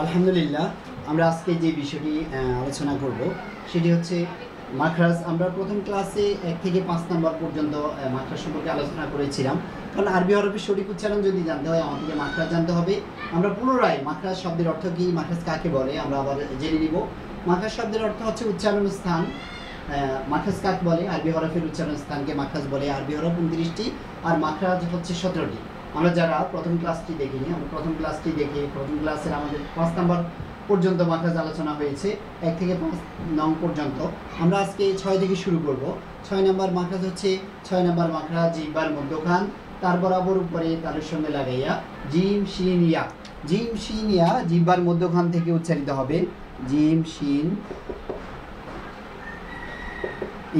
আলহামদুলিল্লাহ, আমরা আজকে যে বিষয়টি আলোচনা করব সেটি হচ্ছে মাখরাজ। আমরা প্রথম ক্লাসে 1 থেকে 5 নম্বর পর্যন্ত মাখরাজ সম্পর্কে আলোচনা করেছিলাম। কারণ আরবি হরফের সঠিক উচ্চারণ যদি জানতে হয় আমাদেরকে মাখরাজ জানতে হবে। আমরা পুনরায় মাখরাজ শব্দের অর্থ কী, মাখরাজ কাকে বলে আমরা আবার জেনে নিব। মাখরাজ শব্দের অর্থ হচ্ছে উচ্চারণ স্থান। মাখরাজ কাকে বলে? আরবি হরফের উচ্চারণ স্থানকে মাখরাজ বলে। আরবি হরফ 29টি আর মাখরাজ হচ্ছে 17টি। আমরা যারা প্রথম ক্লাসটি দেখিনি, আমরা প্রথম ক্লাসটি দেখে প্রথম ক্লাসের আমাদের 5 নম্বর পর্যন্ত মাখরাজ আলোচনা হয়েছে, 1 থেকে 5 নং পর্যন্ত। আমরা আজকে 6 থেকে শুরু করব। 6 নম্বর মাখরাজ হচ্ছে 6 নম্বর মাখরাজ জিহ্বার মধ্যখান, তার বরাবর উপরে তালুর সঙ্গে লাগাইয়া জিম শিন ইয়া। জিম শিন ইয়া জিহ্বার মধ্যখান থেকে উচ্চারিত হবে। জিম শিন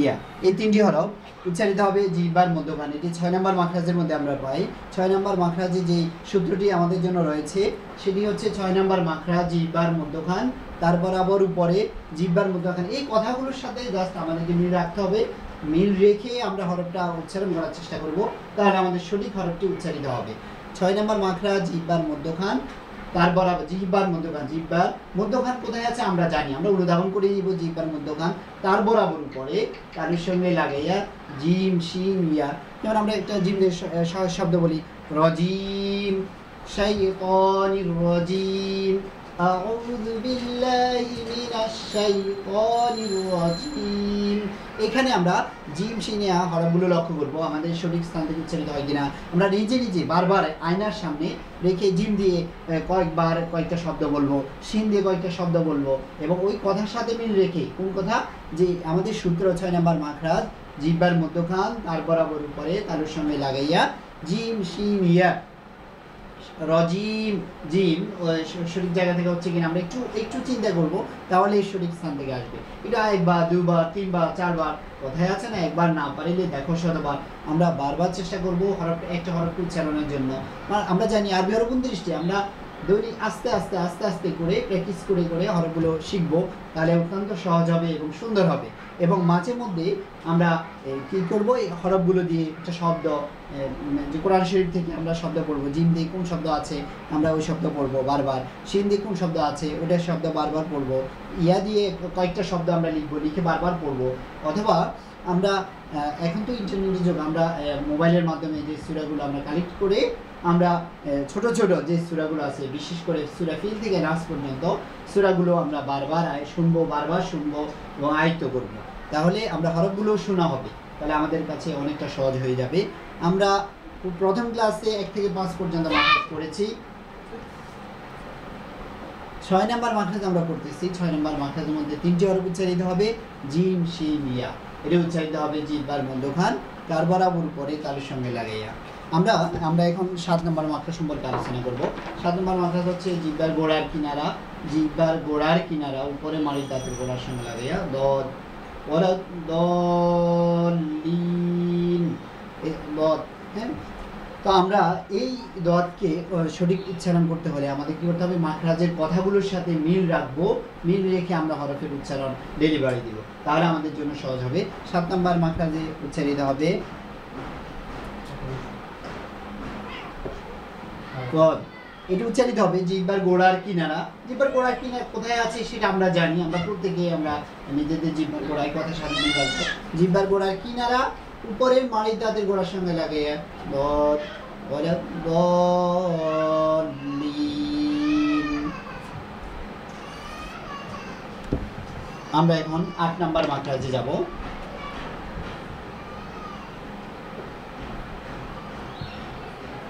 ইয়া, এই 3টি হরফ উচ্চারিত হবে জিহ্বার মধ্যখানে। এটি 6 নম্বর মাখরাজের মধ্যে আমরা পাই। 6 নম্বর মাখরাজে যে সূত্রটি আমাদের জন্য রয়েছে সেটি হচ্ছে 6 নম্বর মাখরাজ জিহ্বার মধ্যখান, তার বরাবর উপরে জিহ্বার মধ্যখান। এই কথাগুলোর সাথে জাস্ট আমাদেরকে মিল রাখতে হবে। মিল রেখে আমরা হরফটা উচ্চারণ করার চেষ্টা করব, তাহলে আমাদের সঠিক হরফটি উচ্চারিত হবে। 6 নম্বর মাখরাজ জিহ্বার মধ্যখান, তার বরাবর জিহ্বার মধ্যখান। জিহ্বার মধ্যখান কোথায় আছে আমরা জানি, আমরা উদাহরণ করে নিব। জিহ্বার মধ্যখান তার বরাবর উপরে তার সঙ্গে লাগাইয়া জিম শিন ইয়া। যেমন আমরা একটা জিমের সহজ শব্দ বলি, রজিম, শাইতানির রজিম, আউযু বিল্লাহি মিনাশ শাইতানির রজিম। এখানে আমরা জিম শিনিয়া হরফগুলো লক্ষ্য করব, আমাদের সঠিক স্থান থেকে উচ্চারিত হয় কিনা। আমরা নিজে নিজে বারবার আয়নার সামনে রেখে জিম দিয়ে কয়েকটা শব্দ বলবো, শিন দিয়ে কয়েকটা শব্দ বলবো, এবং ওই কথার সাথে মিল রেখে। কোন কথা? যে আমাদের সূত্র 6 নম্বর মাখরাজ জিহ্বার মধ্যখান, তার বরাবর উপরে তালুর সঙ্গে লাগাইয়া জিম শিন ইয়া। রজিম, জিম সঠিক জায়গা থেকে হচ্ছে কিনা আমরা একটু চিন্তা করব, তাহলে সঠিক স্থান থেকে আসবে। এটা 1 বার 2 বার 3 বার 4 বার, কথায় আছে না, একবার না পারিলে দেখো শতবার। আমরা বারবার চেষ্টা করব একটা হরফ উচ্চারণের জন্য। আমরা জানি আরবি হরফ 29টি, আমরা দৈনিক আস্তে আস্তে করে প্র্যাকটিস করে হরফগুলো শিখবো, তাহলে অত্যন্ত সহজ হবে এবং সুন্দর হবে। এবং মাঝে মধ্যে আমরা কী করবো, এই হরফগুলো দিয়ে একটা শব্দ, যে কোরআন শরীফ থেকে আমরা শব্দ পড়বো, জিম দিয়ে কোন শব্দ আছে আমরা ওই শব্দ পড়বো বারবার, শিন দিয়ে কোন শব্দ আছে ওটার শব্দ বারবার পড়বো, ইয়া দিয়ে কয়েকটা শব্দ আমরা লিখবো, লিখে বারবার পড়বো। অথবা আমরা এখন তো ইন্টারনেটের যুগ, আমরা মোবাইলের মাধ্যমে যে সূরাগুলো আমরা কালেক্ট করে আমরা ছোট যে সূরাগুলো আছে, বিশেষ করে সূরা ফিল থেকে নাস পর্যন্ত সূরাগুলো আমরা বারবার শুনবো এবং আয়ত্ত করব। তাহলে আমরা হরফগুলো শোনা হবে, তাহলে আমাদের কাছে অনেকটা সহজ হয়ে যাবে। আমরা প্রথম ক্লাসে 1 থেকে 5 পর্যন্ত মাখরাজ করেছি। 6 নম্বর মাখরাজ আমরা করতেছি। 6 নম্বর মাখরাজের মধ্যে 3টি হরফ উচ্চারিত হবে, জিম শিন ইয়া। এটা উচ্চারিত হবে জিহ্বার মধ্যখান, তার বরাবর উপরে তালুর সঙ্গে লাগাইয়া। আমরা এখন 7 নম্বর মাখরাজ সম্পর্কে আলোচনা করব। 7 নম্বর মাখরাজ হচ্ছে জিহ্বার গোড়ার কিনারা উপরে মাড়ির দাঁতের গোড়ার সঙ্গে লাগাইয়া দদ দলিন, দদ। হ্যাঁ, তো আমরা এই দদকে সঠিক উচ্চারণ করতে হলে আমাদের কী করতে হবে, মাখরাজের কথাগুলোর সাথে মিল রাখবো। মিল রেখে আমরা হরফের উচ্চারণ ডেলিভারি দিব, তাহলে আমাদের জন্য সহজ হবে। 7 নম্বর মাখরাজে উচ্চারিত হবে গদ। এটি উচ্চারিত হবে জিহ্বার গোড়ার কিনারা। জিহ্বার গোড়ার কিনারা কোথায় আছে সেটা আমরা জানি, আমরা প্রত্যেকেই আমরা নিজেদের জিহ্বার গোড়ায় কথা সামনে রাখবো। জিহ্বার গোড়ার কিনারা উপরে মাড়ির দাঁতের গোড়ার সঙ্গে লাগে দদ দলিন। আমরা এখন 8 নম্বর মাখরাজে যাব।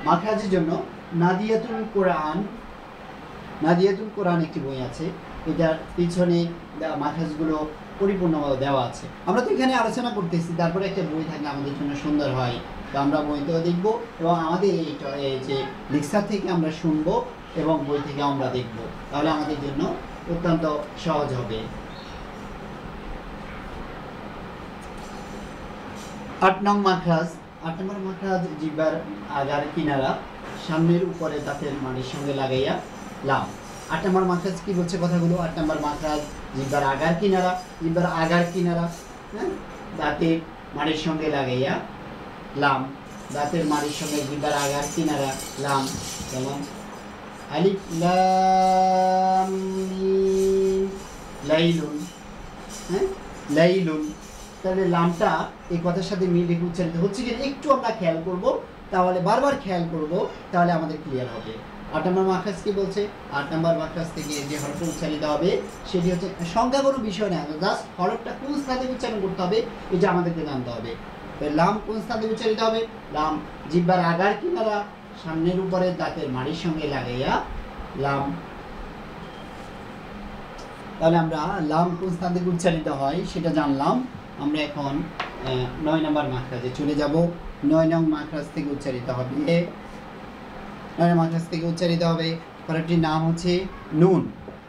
মাখরাজের জন্য নাদিয়াতুল কোরআন একটি বই আছে, এটার পিছনে মাখরাজগুলো পরিপূর্ণভাবে দেওয়া আছে। আমরা তো এখানে আলোচনা করতেছি, তারপরে একটা বই থাকলে আমাদের জন্য সুন্দর হয়। তো আমরা বইতেও দেখব এবং আমাদের এই যে লেকচার থেকে আমরা শুনবো এবং বই থেকে আমরা দেখব, তাহলে আমাদের জন্য অত্যন্ত সহজ হবে। 8 নম্বর মাখরাজ জিহ্বার আগার কিনারা, সামনের উপরে দাঁতের মাড়ির সঙ্গে লাগাইয়া লাম। 8 নম্বর মাখরাজ কি বলছে কথাগুলো? 8 নম্বর মাখরাজ জিহ্বার আগার কিনারা, হ্যাঁ, দাঁতের মাড়ির সঙ্গে লাগাইয়া লাম। দাঁতের মাড়ির সঙ্গে জিহ্বার আগার কিনারা লাম। যেমন আলিফ লাম লাইলুন, হ্যাঁ লাইলুন। তাহলে লামটা এই কথার সাথে মিল রেখে উচ্চারিত হচ্ছে কিনা একটু আমরা খেয়াল করব, তাহলে বারবার খেয়াল করব, তাহলে আমাদের ক্লিয়ার হবে। 8 নম্বর মাখরাজ কি বলছে? 8 নম্বর মাখরাজ থেকে যে হরফটা উচ্চারিত হবে সেটি হচ্ছে সংখ্যা কোনো বিষয় না, জাস্ট হরফটা কোন স্থানে উচ্চারণ করতে হবে এটা আমাদেরকে জানতে হবে। লাম কোন স্থানে উচ্চারিত হবে? লাম জিহ্বার আগার কিনারা সামনের উপরে দাঁতের মাড়ির সঙ্গে লাগাইয়া লাম। তাহলে আমরা লাম কোন স্থান থেকে উচ্চারিত হয় সেটা জানলাম। আমরা এখন 9 নম্বর মাখরাজে চলে যাব। 9 নং মাখরাজ থেকে উচ্চারিত হবে, 9 মাখরাজ থেকে উচ্চারিত হবে হরফটির নাম হচ্ছে নুন।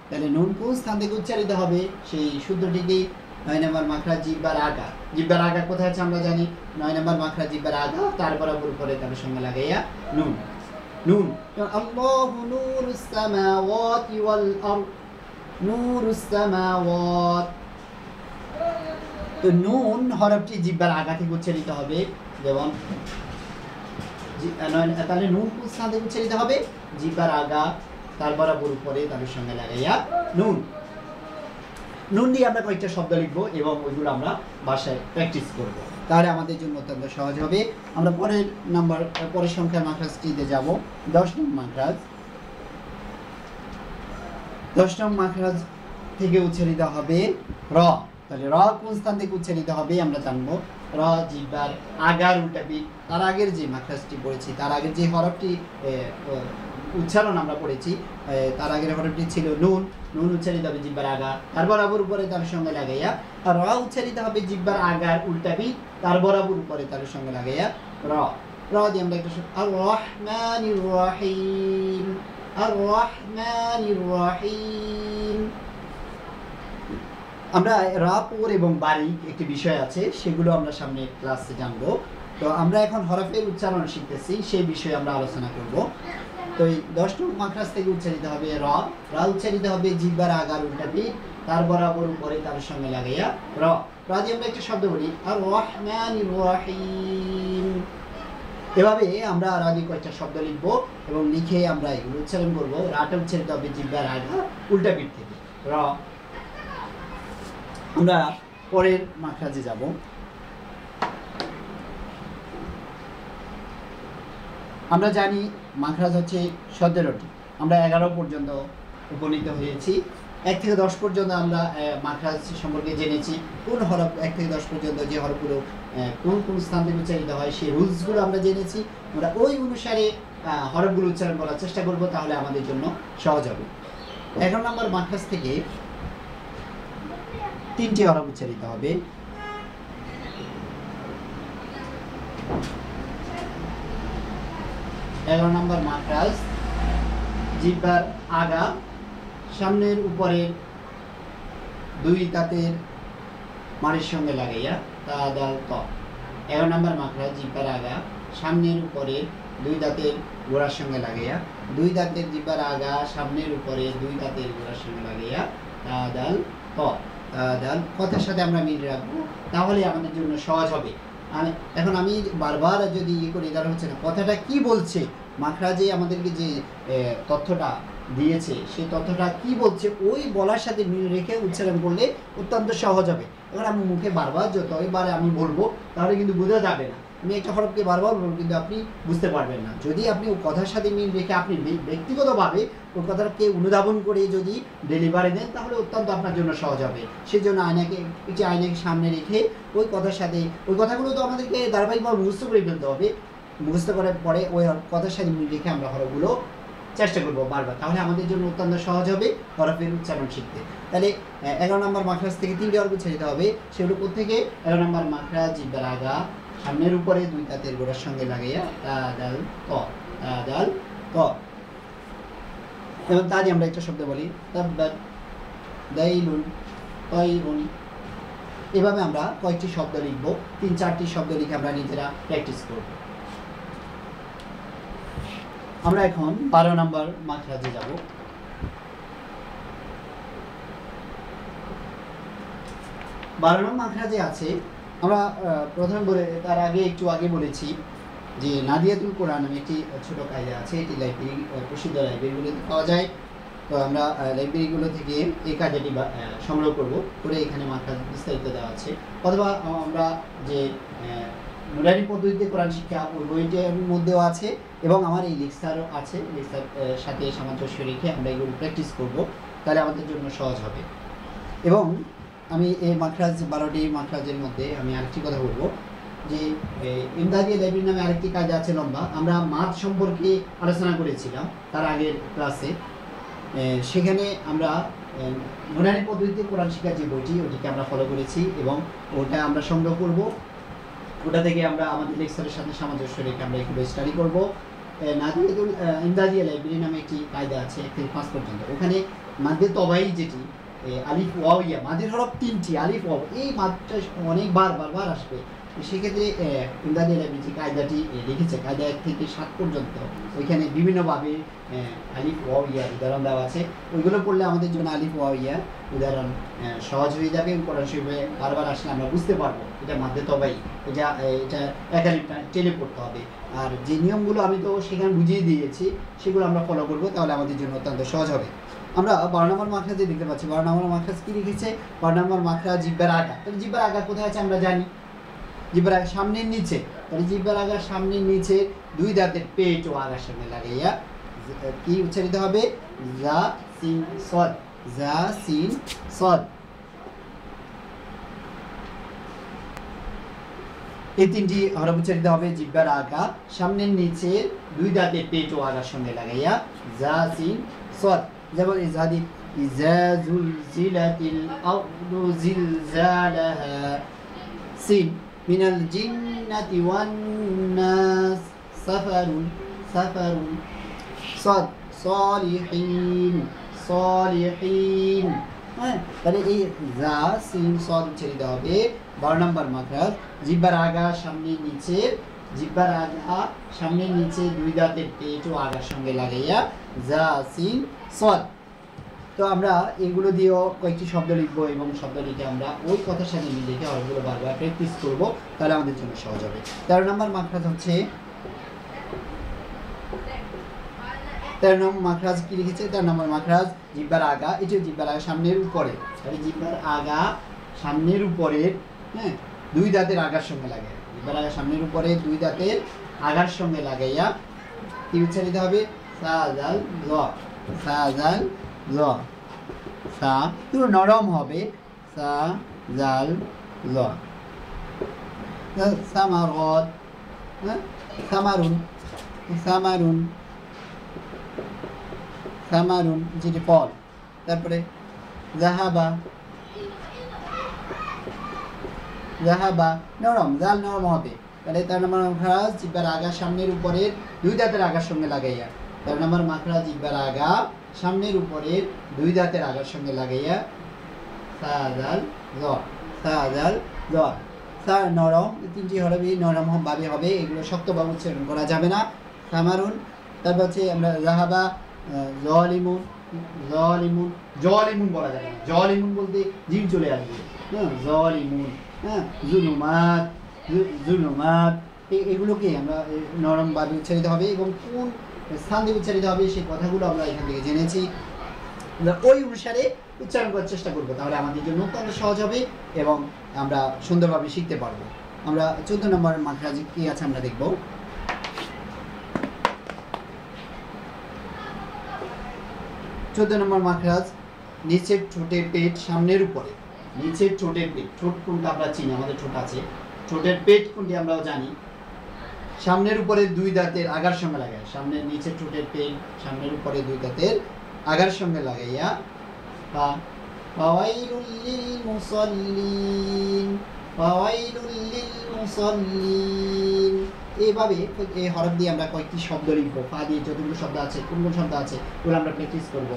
তাহলে নুন কোন স্থান থেকে উচ্চারিত হবে সেই সূত্রটিকে 9 নম্বর মাখরাজ জিহ্বার আগা। জিহ্বার আগা কোথায় আছে আমরা জানি, 9 নম্বর মাখরাজ জিহ্বার আগা, তারপর উপরে তার সঙ্গে লাগাইয়া নুন। নুন আল্লাহু নূরুস সামাওয়াতি ওয়াল আরদ, নূরুস সামাওয়াত। তো নুন হরফটি জিহ্বার আগা থেকে উচ্চারিত হবে, যেমন তাহলে নুন কোন স্থান থেকে উচ্চারিত হবে? জিহ্বার আগা, তার বরাবর উপরে তার সঙ্গে লাগাইয়া নুন। নুন দিয়ে আমরা কয়েকটা শব্দ লিখবো এবং ওইগুলো আমরা বাসায় প্র্যাকটিস করব, তাহলে আমাদের জন্য অত্যন্ত সহজ হবে। আমরা পরের সংখ্যার মাখরাজটিতে যাব। 10 নং মাখরাজ। 10 নং মাখরাজ থেকে উচ্চারিত হবে র। তাহলে র কোন স্থান থেকে উচ্চারিত হবে আমরা জানবো। র জিহ্বার আগার উল্টা পিঠ, তার আগের যে মাখরাজটি পড়েছি, তার আগের যে হরফটি উচ্চারণ আমরা পড়েছি, তার আগের হরফটি ছিল নুন। নুন উচ্চারিত হবে জিহ্বার আগা, তার বরাবর উপরে তার সঙ্গে লাগাইয়া। আর র উচ্চারিত হবে জিহ্বার আগার উল্টা পিঠ, তার বরাবর উপরে তার সঙ্গে লাগাইয়া র। র দিয়ে আমরা একটা আর রহমানির রহিম, আর রহমানির রহিম। আমরা রাপুর এবং বারিক একটি বিষয় আছে, সেগুলো আমরা সামনে ক্লাসে জানবো। তো আমরা এখন হরফের উচ্চারণ শিখতেছি, সেই বিষয়ে আমরা আলোচনা করব। তো এই 10 নং মাখরাজ থেকে উচ্চারিত হবে র। র উচ্চারিত হবে জিহ্বার আগার উল্টা পিঠ, তার বরাবর উপরে তার সঙ্গে লাগাইয়া র। র দিয়ে আমরা একটা শব্দ বলি আর রহমানির রহিম। এভাবে আমরা আর আগে কয়েকটা শব্দ লিখব এবং লিখে আমরা এগুলো উচ্চারণ করব। রাটা উচ্চারিত হবে জিহ্বার আগা উল্টা পিঠ থেকে র। আমরা পরের মাখরাজে যাব। আমরা জানি মাখরাজ হচ্ছে 17টি, আমরা 11 পর্যন্ত উপনীত হয়েছি। 1 থেকে 10 পর্যন্ত আমরা মাখরাজ সম্পর্কে জেনেছি। কোন হরফ 1 থেকে 10 পর্যন্ত যে হরফগুলো কোন কোন স্থান থেকে উচ্চারিত হয় সেই রুলসগুলো আমরা জেনেছি। আমরা ওই অনুসারে হরফগুলো উচ্চারণ করার চেষ্টা করব, তাহলে আমাদের জন্য সহজ হবে। 11 নম্বর মাখরাজ থেকে 3টি হরফ উচ্চারিত হবে। 11 নম্বর মাখরাজ জিহ্বার আগা সামনের উপরের 2 দাঁতের মাড়ির সঙ্গে লাগাইয়া তা দাল ত। 11 নম্বর মাখরাজ জিহ্বার আগা সামনের উপরের 2 দাঁতের গোড়ার সঙ্গে লাগাইয়া, 2 দাঁতের জিহ্বার আগা সামনের উপরে 2 দাঁতের গোড়ার সঙ্গে লাগাইয়া তা দাল ত। দাল কথার সাথে আমরা মিল রাখবো, তাহলে আমাদের জন্য সহজ হবে। এখন আমি বারবার যদি করি, তাহলে হচ্ছে না কথাটা কি বলছে, মাখরাজে আমাদেরকে যে তথ্যটা দিয়েছে সেই তথ্যটা কি বলছে ওই বলার সাথে মিল রেখে উচ্চারণ করলে অত্যন্ত সহজ হবে। এবার আমি মুখে বারবার যতবার আমি বলবো তাহলে কিন্তু বোঝা যাবে না। আমি একটা হরফকে বারবার বলবো কিন্তু আপনি বুঝতে পারবেন না। যদি আপনি ওই কথার সাথে মিল রেখে আপনি ব্যক্তিগতভাবে ওই কথাটাকে অনুধাবন করে যদি ডেলিভারি দেন, তাহলে অত্যন্ত আপনার জন্য সহজ হবে। সেই জন্য আয়নাকে সামনে রেখে ওই কথার সাথে, ওই কথাগুলো তো আমাদেরকে ধারাবাহিকভাবে মুখস্থ করে ফেলতে হবে। মুখস্থ করার পরে ওই কথার সাথে মিল রেখে আমরা হরফগুলো চেষ্টা করবো বারবার, তাহলে আমাদের জন্য অত্যন্ত সহজ হবে হরফের উচ্চারণ শিখতে। তাহলে 11 নম্বর মাখরাজ থেকে 3টি হরফ উচ্চারিত হবে। সেগুলো কোত্থেকে? 11 নম্বর মাখরাজ জিহ্বার আগা সামনের উপরে 2 দাঁতের গোড়ার সঙ্গে লাগাইয়া তা দাল ত, তা দাল ত। এবং তা দিয়ে আমরা একটা শব্দ বলি তাব্বাত দাইলুন তাইরুন। এভাবে আমরা কয়েকটি শব্দ লিখব, 3-4টি শব্দ লিখে আমরা নিজেরা প্র্যাকটিস করব। আমরা এখন 12 নম্বর মাখরাজে যাব। 12 নম্বর মাখরাজে আছে, আমরা প্রথমে তার একটু আগে বলেছি যে নাদিয়াতুল কোরআন নামে একটি ছোট কায়দা আছে। এটি লাইব্রেরি, প্রসিদ্ধ লাইব্রেরিগুলোতে পাওয়া যায়। তো আমরা লাইব্রেরিগুলো থেকে এই কায়দাটি সংগ্রহ করব, করে এখানে মাখরাজ বিস্তারিত দেওয়া আছে। অথবা আমরা যে নুরানি পদ্ধতিতে কোরআন শিক্ষা ওই বইটার মধ্যেও আছে, এবং আমার এই লেকচারও আছে। লেকচার সাথে সামঞ্জস্য রেখে আমরা এগুলো প্র্যাকটিস করব, তাহলে আমাদের জন্য সহজ হবে। এবং আমি এই মাখরাজ 12টি মাখরাজের মধ্যে আমি আরেকটি কথা বলবো যে ইমদাদিয়া লাইব্রেরি নামে আরেকটি কায়দা আছে লম্বা। আমরা মাদ সম্পর্কে আলোচনা করেছিলাম তার আগের ক্লাসে। সেখানে আমরা নুরানি পদ্ধতিতে কোরআন শিক্ষার যে বইটি, ওটিকে আমরা ফলো করেছি এবং ওটা আমরা সংগ্রহ করব। ওটা থেকে আমরা আমাদের লেকচারের সাথে সামঞ্জস্য রেখে আমরা এগুলো স্টাডি করব। নাদিয়াতুল ইমদাদিয়া লাইব্রেরি নামে একটি কায়দা আছে 1 থেকে 5 পর্যন্ত। ওখানে মাদে তবাই যেটি আলিফ ওয়াও ইয়া, মাদের হরফ 3টি, আলিফ ওয়াও, এই মাদটা অনেকবার বারবার আসবে। সেক্ষেত্রে ইমদাদিয়া লাইব্রেরি যে কায়দাটি লিখেছে, কায়দা 1 থেকে 7 পর্যন্ত, ওইখানে বিভিন্নভাবে আলিফ ওয়াও ইয়া উদাহরণ দেওয়া আছে। ওইগুলো পড়লে আমাদের জন্য আলিফ ওয়াও ইয়া উদাহরণ সহজ হয়ে যাবে। কোরআন শরীফে বারবার আসলে আমরা বুঝতে পারবো এটা মাদে তবাই, এটা একালিফটা টেনে পড়তে হবে। আর যে নিয়মগুলো আমি তো সেখানে বুঝিয়ে দিয়েছি, সেগুলো আমরা ফলো করবো, তাহলে আমাদের জন্য অত্যন্ত সহজ হবে। আমরা 12 নম্বর মাখরাজে দেখতে পাচ্ছি। 12 নম্বর মাখরাজ কি লিখেছে? 12 নম্বর মাখরাজ জিহ্বার আগা। তাহলে জিহ্বার আগা কোথায় আছে আমরা জানি, জিহ্বার আগা সামনের নিচে। তাহলে জিহ্বার আগা সামনের নিচে, 2 দাঁতের পেট ও আগার সঙ্গে লাগাইয়া কি উচ্চারিত হবে? জা সিন সদ, জা সিন সদ। এই 3টি হরফ উচ্চারিত হবে জিহ্বার আগা সামনের নিচে, 2 দাঁতের পেট ও আগার সঙ্গে লাগাইয়া, জা সিন সদ। যেমন ইজাদি ইজা জুলজিলাতিল আরদু জিলজালাহা, সিন মিনাল জিন্নাতি ওয়ান নাস, সাফারুন সাফারুন, সদ সলিহিন সলিহিন। হ্যাঁ, তাহলে এই জা সিন সদ উচ্চারিত হবে 12 নম্বর মাখরাজ। জিহ্বার আগা সামনে নিচে, জিহ্বার আগা সামনে নিচে, 2 দাঁতের পেট ও আগার সঙ্গে লাগাইয়া, জা সিন সদ। তো আমরা এগুলো দিয়েও কয়েকটি শব্দ লিখবো এবং শব্দ লিখে আমরা ওই কথার সাথে মিলিয়ে হরফগুলো বারবার প্র্যাকটিস করবো, তাহলে আমাদের জন্য সহজ হবে। 13 নম্বর মাখরাজ হচ্ছে, 13 নম্বর মাখরাজ কি লিখেছে? 13 নম্বর মাখরাজ জিহ্বার আগা, এটা জিহ্বার আগা সামনের উপরে, তাহলে জিহ্বার আগা সামনের উপরে, হ্যাঁ, 2 দাঁতের আগার সঙ্গে লাগাই, জিহ্বার আগা সামনের উপরে 2 দাঁতের আগার সঙ্গে লাগাইয়া কি উচ্চারিত হবে? সা জাল জ, সা জাল জ, সা একটু নরম হবে, সা জাল জ। সামারত, হ্যাঁ, সামারুন সামারুন সামারুন, যেটি ফল। তারপরে জাহাবা, জাহাবা নরম, জাল নরম হবে। তাহলে 13 নম্বর মাখরাজ জিহ্বার আগা সামনের উপরের 2 দাঁতের আগার সঙ্গে লাগাইয়া, 13 নম্বর মাখরাজ জিহ্বার আগা সামনের উপরের 2 দাঁতের আগার সঙ্গে লাগাইয়া, সা জাল জ, সা জাল জ। সা নরম, 3টি হরফই নরম ভাবে হবে, এগুলো শক্তভাবে উচ্চারণ করা যাবে না। সামারুন, তারপর হচ্ছে আমরা জাহাবা, জলিমুন, জলিমুন, জলিমুন বলা যাবে না, জলিমুন বলতে জিম চলে আসবে, হ্যাঁ, জলিমুন, হ্যাঁ, জুলুমাত, জুলুমাত, এগুলোকে আমরা নরমভাবে উচ্চারিত হবে এবং কোন স্থান দিয়ে উচ্চারিত হবে সেই কথাগুলো আমরা এখান থেকে জেনেছি। আমরা ওই অনুসারে উচ্চারণ করার চেষ্টা করবো, তাহলে আমাদের জন্য অত্যন্ত সহজ হবে এবং আমরা সুন্দরভাবে শিখতে পারবো। আমরা 14 নম্বর মাখরাজ কি আছে আমরা দেখব। 14 নম্বর মাখরাজ নিচের ঠোঁটের পেট সামনের উপরে, নিচের ঠোঁটের পেট, ঠোঁট কোনটা আমরা চিনি, আমাদের ঠোঁট আছে, ঠোঁটের পেট কোনটি আমরাও জানি, সামনের উপরে 2 দাঁতের আগার সঙ্গে লাগাই, সামনের নিচের ঠোঁটের পেট সামনের উপরে 2 দাঁতের আগার সঙ্গে লাগাইয়া, ফাওয়াইলুল লিল মুসাল্লিন, ফাওয়াইলুল লিল মুসাল্লিন। এইভাবে এই হরফ দিয়ে আমরা কয়েকটি শব্দ লিখবো। ফা দিয়ে যতগুলো শব্দ আছে, কোন কোন শব্দ আছে ওগুলো আমরা প্র্যাকটিস করবো।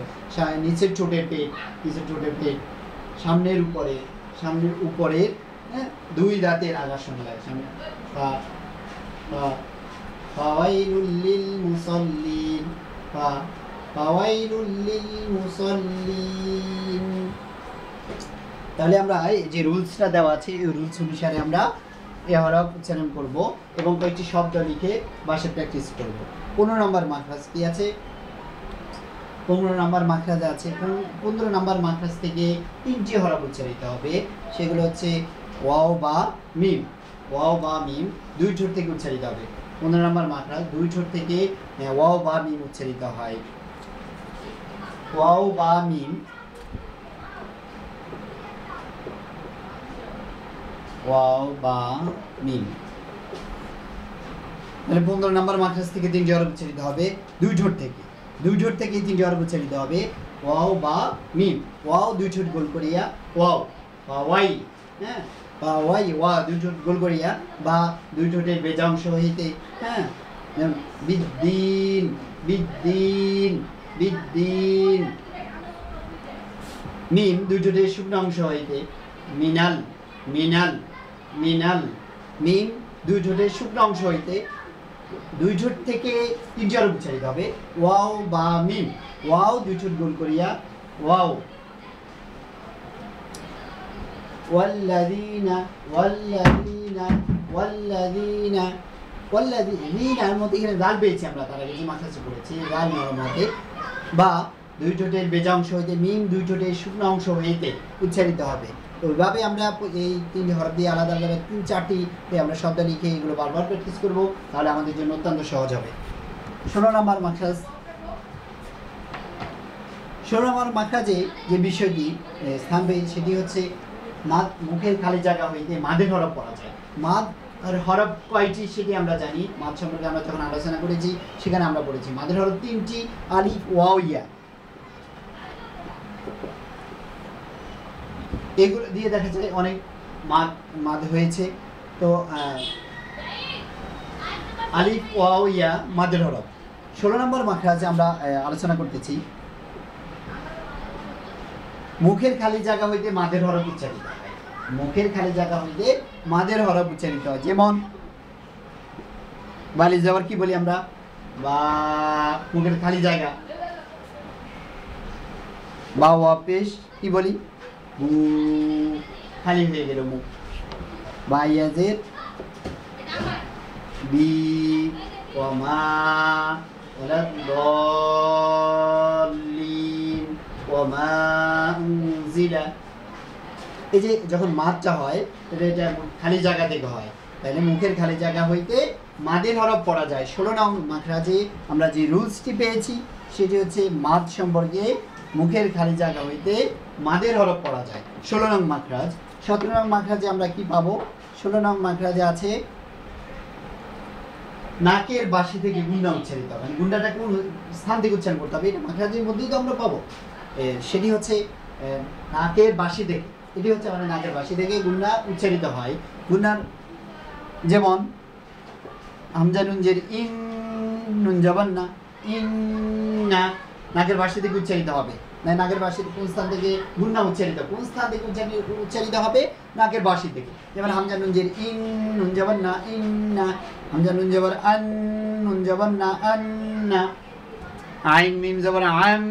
নিচের ঠোঁটের পেট, নিচের ঠোঁটের পেট সামনের উপরে, সামনের উপরে, হ্যাঁ, 2 দাঁতের আগার সঙ্গে লাগে, সামনে ফা, ফাওয়াইলুল লিল মুসাল্লিন, ফাওয়াইলুল লিল মুসাল্লিন। তাহলে আমরা এই যে রুলসটা দেওয়া আছে, এই রুলস অনুসারে আমরা এই হরফ উচ্চারণ করব এবং কয়েকটি শব্দ লিখে বাসায় প্র্যাকটিস করব। 15 নম্বর মাখরাজ কি আছে? 15 নম্বর মাখরাজ আছে। 15 নম্বর মাখরাজ থেকে 3টি হরফ উচ্চারিত হবে, সেগুলো হচ্ছে ওয়াও বা মিম। ওয়াও বা মিম 2 ঠোঁট থেকে উচ্চারিত হবে। 15 নম্বর মাখরাজ 2 ঠোঁট থেকে ওয়াও বা মিম উচ্চারিত হয়। ওয়াও বা মিম, ওয়াও বা মিম। তাহলে 15 নম্বর মাখরাজ থেকে 3টি হরফ উচ্চারিত হবে 2 ঠোঁট থেকে। 2 ঠোঁট থেকে 3টি হরফ উচ্চারিত হবে ওয়াও বা মিম। ওয়াও 2 ঠোঁট গোল করিয়া ওয়াও বা ওয়াই, হ্যাঁ, বা ওয়াই, ওয়া 2 ঠোঁট গোল করিয়া বা 2 ঠোঁটের বেজা অংশ হইতে, হ্যাঁ, যেমন বিদ্দিন, বিদ্দিন, বিদ্দিন। মিম 2 ঠোঁটের শুকনো অংশ হইতে মিনাল, মিনাল, মিনাল। মিম 2 ঠোঁটের শুকনো অংশ হইতে 2 ঠোঁট থেকে 3টি হরফ উচ্চারিত হবে ওয়াও বা মিম। ওয়াও 2 ঠোঁট গোল করিয়া ওয়াও। ওয়াল্লাযীনা, ওয়াল্লাযীনা, ওয়াল্লাযীনা, ওয়াল্লাযীনার মধ্যে এখানে জাল পেয়েছি আমরা, তার আগে যে মাখরাজ পড়েছি জাল নরম হাতে। বা 2 ঠোঁটের বেজা অংশ হইতে মিম 2 ঠোঁটের শুকনো অংশ হইতে উচ্চারিত হবে। তো ওইভাবে আমরা এই 3 হরফ দিয়ে আলাদা আলাদা 3-4টি আমরা শব্দ লিখে এগুলো বারবার প্র্যাকটিস করব, তাহলে আমাদের জন্য অত্যন্ত সহজ হবে। 16 নম্বর মাখরাজ। 16 নম্বর মাখরাজে যে বিষয়টি স্থান পেয়েছে সেটি হচ্ছে মাদ। মুখের খালি জায়গা হইতে মাদের হরফ পড়া যায়। মাদ আর হরফ কয়টি সেটি আমরা জানি, মাদ সম্পর্কে আমরা যখন আলোচনা করেছি সেখানে আমরা পড়েছি মাদের হরফ 3টি, আলিফ, ওয়াও, ইয়া। এগুলো দিয়ে দেখা যায় অনেক মাদ হয়েছে। তো আলিফ, ওয়াও, ইয়া মাদের হরফ। 16 নম্বর মাখরাজে আমরা আলোচনা করতেছি মুখের খালি জায়গা হইতে মাদের হরফ উচ্চারিত হয়। মুখের খালি জায়গা হইতে মাদের হরফ উচ্চারিত হয়। যেমন বালি যাওয়ার কি বলি আমরা, বা মুখের খালি জায়গা। বা ওয়া পেশ কি বলি, বু, খালি হয়ে গেল মুখ। বা ইয়াজের বি, ওমা, ওয়ালাদ-দাল্লিন, ওমা উনজিলা। এই যে যখন মাদটা হয় এটা খালি জায়গা থেকে হয়, তাহলে মুখের খালি জায়গা হইতে মাদের হরফ পড়া যায়। 16 নং মাখরাজে আমরা যে রুলসটি পেয়েছি সেটি হচ্ছে মাদ সম্পর্কে মুখের খালি জায়গা হইতে মাদের হরফ পড়া যায় 16 নং মাখরাজ। 17 নং মাখরাজে আমরা কি পাবো? 16 নং মাখরাজে আছে নাকের বাসি থেকে গুন্ডা উচ্চারিত হবে। মানে গুন্ডাটা কোন স্থান থেকে উচ্চারণ করতে হবে, এটা মাখরাজের মধ্যেই তো আমরা পাবো। সেটি হচ্ছে নাকের বাসি থেকে, এটি হচ্ছে আমাদের নাকের বাসি থেকে গুন্ডা উচ্চারিত হয়। গুন্ডার যেমন হামজা নুন জের ইন, নুন জবর না, ইন না, নাকের বাসি থেকে উচ্চারিত হবে। নাকের বাসি কোন স্থান থেকে গুন্না উচ্চারিত, কোন স্থান থেকে উচ্চারিত হবে? নাকের বাসি থেকে। যেমন হামজা নুন জের ইন, নুন জবর না, ইন না। হামজা নুন জবর আন, নুন জবর না, আন না। আইন মিম জবর আম,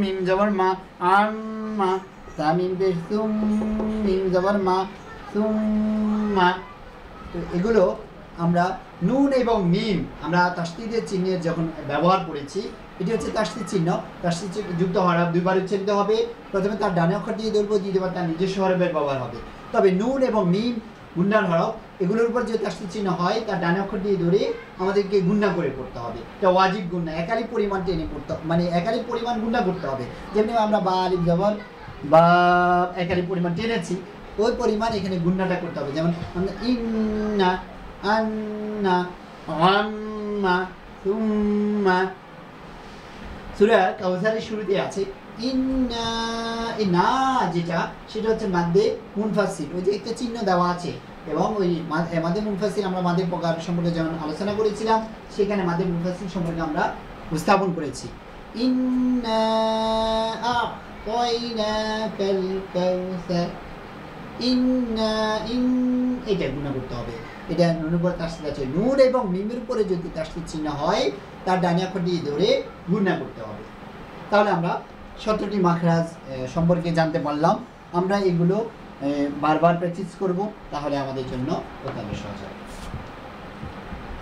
মিম জবর মা, আম মা। তামিম পেশ তুম, মিম জবর মা, তুম মা। তো এগুলো আমরা নুন এবং মিম আমরা তাসদীদের চিহ্নের যখন ব্যবহার করেছি, এটি হচ্ছে তাসদীদ চিহ্ন। তাসদীদ যুক্ত হরফ দুইবার উচ্চারিত হবে। প্রথমে তার ডানে অক্ষর দিয়ে ধরবো, দ্বিতীয়বার তার নিজস্ব হরফের ব্যবহার হবে। তবে নুন এবং মিম গুন্নার হরফ, এগুলোর উপর যে তাসদীদ চিহ্ন হয় তার ডানে অক্ষর দিয়ে ধরে আমাদেরকে গুন্না করে পড়তে হবে। এটা ওয়াজিব গুন্না, একালি পরিমাণ টেনে পড়তে, মানে একালি পরিমাণ গুন্না করতে হবে। যেমনি আমরা বা আলিফ জবর বা একালি পরিমাণ টেনেছি, ওই পরিমাণ এখানে গুন্নাটা করতে হবে। যেমন আমরা ইন্না, আন্না, আম্মা, সুম্মা। সূরা কাউসারের শুরুতে আছে ইন্না, এই না যেটা সেটা হচ্ছে মাদ্দে মুনফাসিল, ওই যে একটা চিহ্ন দেওয়া আছে। এবং ওই মাদ্দে মুনফাসিল আমরা মাদ্দের প্রকার সম্পর্কে যেমন আলোচনা করেছিলাম, সেখানে মাদ্দে মুনফাসিল সম্পর্কে আমরা উপস্থাপন করেছি। ইন্না আ'তাইনাকাল কাউসার, ইন্না, ইন, এটা গুণা করতে হবে। এটা নুনের উপরে তাসদীদ আছে। নুন এবং মিমের উপরে যদি তাসদীদ চিহ্ন হয় তার ডানে অক্ষর দিয়ে ধরে গুণা করতে হবে। তাহলে আমরা 17টি মাখরাজ সম্পর্কে জানতে পারলাম। আমরা এগুলো বারবার প্র্যাকটিস করব, তাহলে আমাদের জন্য অত্যন্ত সহজ হবে।